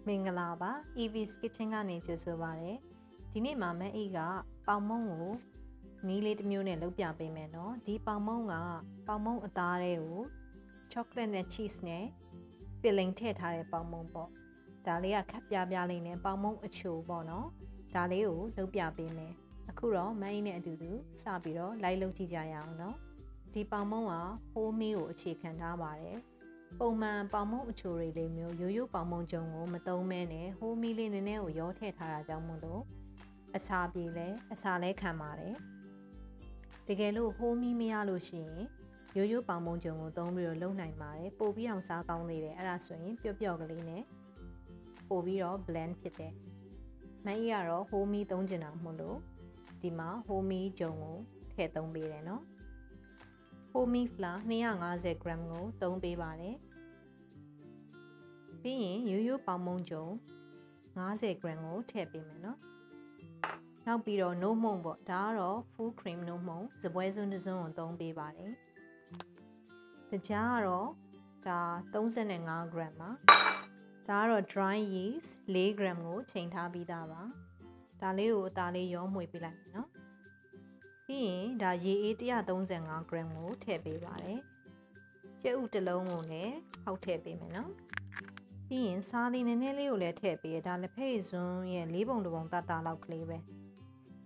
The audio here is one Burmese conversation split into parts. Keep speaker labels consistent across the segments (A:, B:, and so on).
A: Mingalarbar, Yeast kitchenကနေကြိုဆိုပါရစေ။ဒီနေ့မှာမအေးကပေါင်မုံကိုနီးလေးတစ်မျိုးနဲ့လုပ်ပြပေးမယ်နော်။ဒီပေါင်မုံကပေါင်မုံအသားတွေကို chocolate နဲ့ cheese နဲ့ filling ထည့်ထားတဲ့ပေါင်မုံပေါ့။ဒါလေးကခပ်ပြားလေးနဲ့ပေါင်မုံအချိုပေါ့နော်။ဒါလေးကိုလုပ်ပြပေးမယ်။အခုတော့မအေးနဲ့အတူတူစပြီးတော့လိုက်လုပ်ကြည့်ကြရအောင်နော်။ဒီပေါင်မုံကဟိုးမီးကိုအခြေခံထားပါတယ်။ပုံမှန်ပေါင်မုံအချိုတွေလေးမျိုးရိုးရိုးပေါင်မုံကြုံကိုမသုံးမဲနဲ့ဟိုးမီးလေးနည်းနည်းကိုရောထည့်ထားတာကြောင့်မို့လို့အစာပြေလဲအစာလဲခံပါတယ်တကယ်လို့ဟိုးမီးမရလို့ရှိရင်ရိုးရိုးပေါင်မုံကြုံကိုသုံးပြီးတော့လုပ်နိုင်ပါတယ်ပို့ပြီးအောင်စားကောင်းသေးတယ်အဲ့ဒါဆိုရင်ပျော့ပျော့ကလေးနဲ့ပို့ပြီးတော့ blend ဖြစ်တယ်မအေးကတော့ဟိုးမီးသုံးကျင်တာမို့လို့ဒီမှာဟိုးမီးကြုံကိုထည့်သုံးပေးတယ်နော်ဟိုးမီး flour 250 gram ကိုသုံးပေးပါတယ်ပြီးရင်ရိုးရိုးပေါင်မုံကြုံ50 gram ကိုထည့်ပေးမယ်နော်နောက်ပြီးတော့ no မုံပေါ့ဒါကတော့ full cream no မုံစပွဲစွန်းတစ်စွန်းကိုသုံးပေးပါတယ်တကြားကတော့ဒါ35 gram ပါဒါကတော့ dry yeast 4 gram ကိုချိန်ထားပြီးသားပါဒါလေးကိုအသားလေးရောမှွေပေးလိုက်မယ်နော်ပြီးရင်ဒါရေအေး135 gram ကိုထည့်ပေးပါတယ်ကြက်ဥတစ်လုံးကိုလည်းဖောက်ထည့်ပေးမယ်နော်ပြီးရင်စားလေးနည်းနည်းလေးကိုလည်းထည့်ပေးရဒါလက်ဖက်စွန်းရဲ့4ပုံတစ်ပုံတတလောက်ကလေးပဲ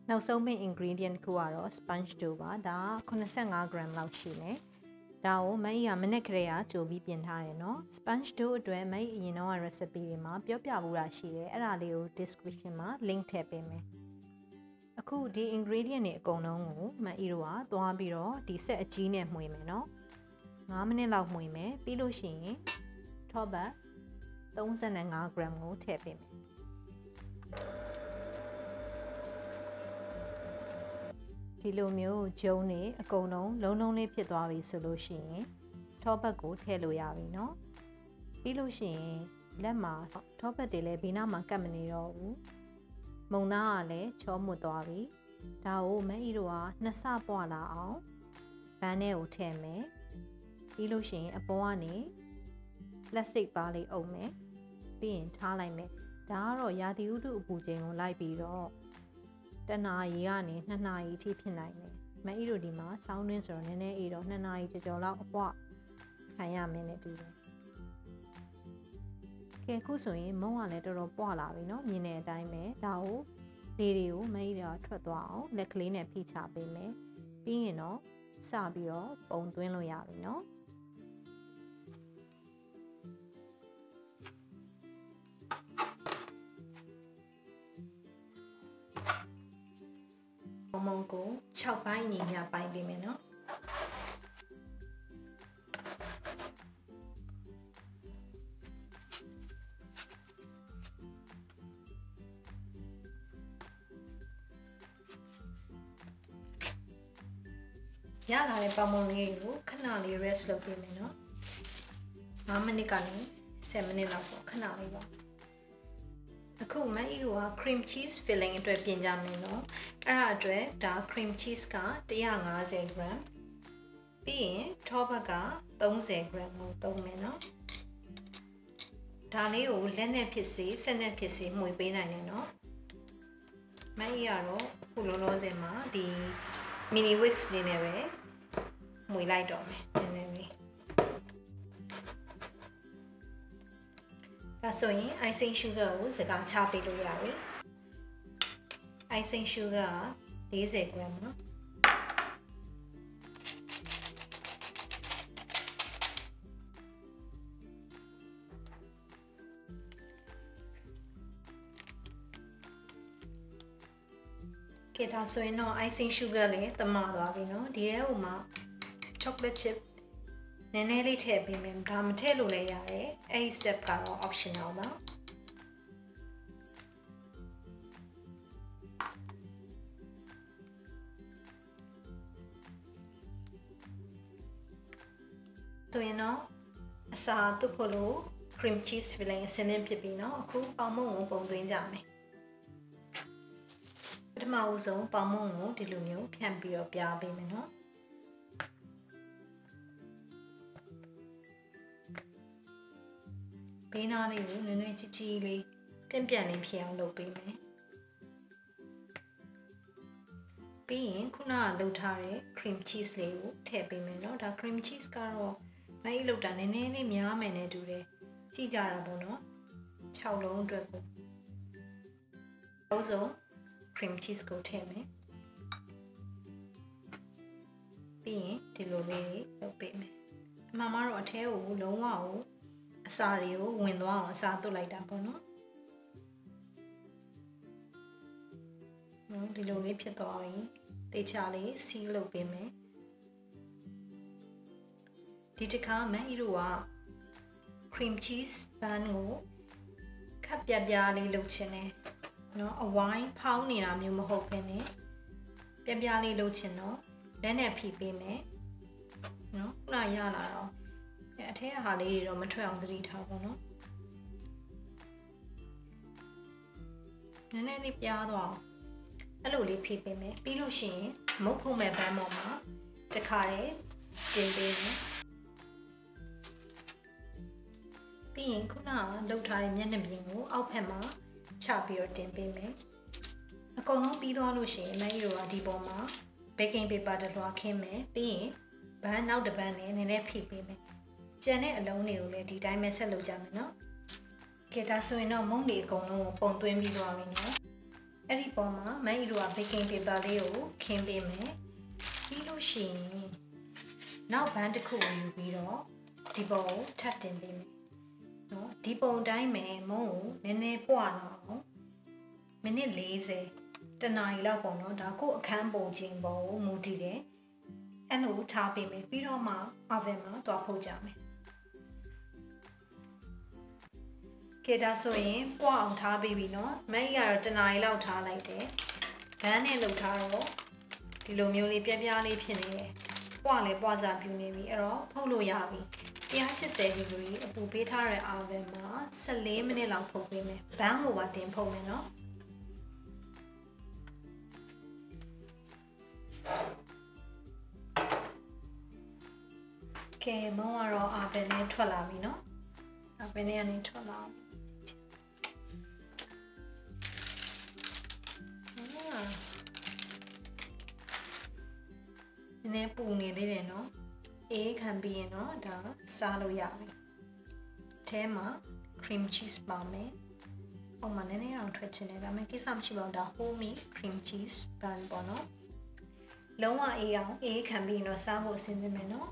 A: နောက်ဆုံးမယ့် ingredient ခုကတော့ sponge dough ပါဒါ85 gram လောက်ရှိတယ်ဒါကိုမအေးကမနက်ကလေးကကြိုပြီးပြင်ထားတယ်နော် sponge dough အတွက်မအေးအရင်တော့ recipe တွေမှာပြောပြဖို့တာရှိတယ်အဲ့ဒါလေးကို description မှာ link ထည့်ပေးမယ်အခုဒီ ingredient တွေအကုန်လုံးကိုမအေးတို့ကသွားပြီးတော့ဒီ set အကြီးနဲ့မှွေမယ်နော်5မိနစ်လောက်မှွေမယ်ပြီးလို့ရှိရင် top up 35 gram ကိုထည့်ပေးမယ်ဒီလိုမျိုးဂျုံတွေအကုန်လုံးလုံးလေးဖြစ်သွားပြီဆိုလို့ရှိရင် top up ကိုထည့်လို့ရပြီเนาะပြီးလို့ရှိရင်လက်မှာ top up တွေလည်းဘေးနားမှာကပ်မနေတော့ဘူးမုံသားကလည်းချောမွတ်သွားပြီဒါကိုမအေးတို့ကနှစ်ဆပွားလာအောင်ဘန်းထဲကိုထည့်မယ်ပြီးလို့ရှိရင်အပေါ်ကနေ plastic ပါးလေးအုပ်မယ်ပြီးရင်ထားလိုက်မယ်ဒါကတော့ရာသီဥတုအပူချိန်ကိုလိုက်ပြီးတော့တနာရီကနေ2နာရီအထိဖြစ်နိုင်တယ်မအေးတို့ဒီမှာစောင်းတွင်းဆိုတော့နည်းနည်းအေးတော့2နာရီကျော်လောက်အပွားခံရမယ်နဲ့တူတယ်ကဲခုဆိုရင်မုံကလည်းတော်တော်ပွားလာပြီเนาะမြင်တဲ့အတိုင်းပဲဒါကိုလေတွေကိုမအေးတော့ထွက်သွားအောင်လက်ကလေးနဲ့ဖိချပေးမယ်ပြီးရင်တော့စပြီးတော့ပုံသွင်းလို့ရပြီเนาะမုံကို6ပိုင်းညီမျှပိုင်းပေးမယ်နော်ရလာတဲ့ပေါင်မုံလေးကိုခဏလေး rest လုပ်ပေးမယ်နော်5မိနစ်ကနေ10မိနစ်လောက်ပေါ့ခဏလေးပေါ့အခုမအေးတို့က cream cheese filling အတွက်ပြင်ကြမယ်နော်အဲ့ဒါအတွက်ဒါ cream cheese က150 gram ပြီးရင် top up က30 gram ကိုသုံးမယ်နော်ဒါလေးကိုလက်နဲ့ဖြစ်စေစက်နဲ့ဖြစ်စေမှွေပေးနိုင်တယ်နော်မအေးကတော့ခုလောလောဆယ်မှာဒီ mini whisk လေးနဲ့ပဲမှွေလိုက်တော့မယ်နည်းနည်းလေးဒါဆိုရင် icing sugar ကိုစကားချပေးလို့ရပြီicing sugar 40 gram နော်ကဲဒါဆိုရင်တော့ icing sugar လေးတမသွားပြီနော်ဒီထဲမှာ chocolate chip နည်းနည်းလေးထည့်ပေးမယ်ဒါမထည့်လို့လည်းရတယ်အဲ့ဒီ step ကတော့ optional ပါဆိုရင်တော့အစာတုပ်ဖို့လို့ cream cheese filling အစင်းဖြစ်ပြီเนาะအခုပေါင်မုံကိုပုံသွင်းကြမယ်ပထမဦးဆုံးပေါင်မုံကိုဒီလိုမျိုးဖြန့်ပြီးတော့ပြားပေးမယ်เนาะ ဘေးနားလေးကိုနည်းနည်းကြီးကြီးလေးပြန်လေးဖြစ်အောင်လုပ်ပေးမယ်ပြီးရင်ခုနကလုပ်ထားတဲ့ cream cheese လေးကိုထည့်ပေးမယ်เนาะဒါ cream cheese ကတော့မကြီးလုပ်တာနည်းနည်းလေးများမယ်နဲ့တူတယ်ကြည့်ကြတာပေါ့เนาะ6လုံးအတွက်ကိုအောင် cream cheese ကိုထည့်မယ်ပြီးရင်ဒီလိုလေးလုပ်ပေးမယ်အမှန်မှာတော့အထဲကိုလုံးဝကိုအစာတွေကိုဝင်သွားအောင်အစာသွတ်လိုက်တာပေါ့နော်ဒီလိုလေးဖြစ်သွားပြီတေချာလေးစီးလုပ်ပေးမယ်ဒီတစ်ခါမန်အီတို့က cream cheese bun ကိုခပ်ပြပြလေးလုပ်ချင်တယ်နော်အဝိုင်းဖောင်းနေတာမျိုးမဟုတ်ဘဲနဲ့ပြပြလေးလုပ်ချင်တော့လက်နဲ့ဖိပေးမယ်နော်ခုနရလာတော့အထက်ကဟာလေးတွေတော့မထွက်အောင်သတိထားပါတော့နည်းနည်းလေးပြားသွားအောင်အဲ့လိုလေးဖိပေးမယ်ပြီးလို့ရှိရင်မုတ်ဖုံးမဲ့ဘန်းပေါ်မှာတခါတည်းတင်ပေးမယ်ပြီးရင်ခုနလုပ်ထားတဲ့မျက်နှာပြင်ကိုအောက်ဖက်မှာချပြီးတော့တင်ပေးမယ်အကုန်လုံးပြီးသွားလို့ရှိရင်မကြီးတို့ကဒီပေါ်မှာ baking paper တစ်လွှာခင်းမယ်ပြီးရင်ဘန်းနောက်တစ်ပန်းနဲ့နည်းနည်းဖိပေးမယ်ကျန်တဲ့အလုံးတွေကိုလည်းဒီတိုင်းပဲဆက်လုပ်ကြမယ်နော်ကဲဒါဆိုရင်တော့မုန့်တွေအကုန်လုံးကိုပုံသွင်းပြီးသွားပြီနော်အဲ့ဒီပေါ်မှာမကြီးတို့က baking paper လေးကိုခင်းပေးမယ်ပြီးလို့ရှိရင်နောက်ဘန်းတစ်ခုကိုယူပြီးတော့ဒီပေါ်ကိုထပ်တင်ပေးမယ်နော်ဒီပုံတိုင်းပဲမုန့်ကိုနည်းနည်းပွားလာအောင်မိနစ်40တနာရီလောက်ပေါ့နော်ဒါကိုအခန်းပုံချင်းပေါ်ကိုမူတည်တယ်အဲ့လိုထားပေးမယ်ပြီးတော့မှ oven မှာတွားဖုတ်ကြမယ်ကဲဒါဆိုရင်ပွားအောင်ထားပေးပြီနော်မန်ကြီးကတော့တနာရီလောက်ထားလိုက်တယ်ဘန်းနဲ့လုပ်ထားတော့ဒီလိုမျိုးလေးပြပြလေးဖြစ်နေတယ်ပွားလဲပွားစားပြူနေပြီအဲ့တော့ဖုတ်လို့ရပြီ180 degree အပူပေးထားတဲ့ oven မှာ14မိနစ်လောက်ဖုတ်ပေးမယ်ဘန်းကိုပါတင်ဖုတ်မယ်နော်ကဲမုံကတော့ oven နဲ့ထွက်လာပြီနော် oven နဲ့ကနေထွက်လာနည်းပူနေသေးတယ်နော်အေးခံပြီးရင်တော့ဒါစားလို့ရပြီအထဲမှာ cream cheese ပါမယ်အောက်မှာနည်းနည်းအောင်ထွက်ချင်တယ်ဒါပေမဲ့ကိစ္စမရှိပါဘူးဒါ homemade cream cheese bun ပေါ့နော်လုံးဝအေးအောင်အေးခံပြီးရင်တော့စားဖို့အဆင်ပြေမယ်နော်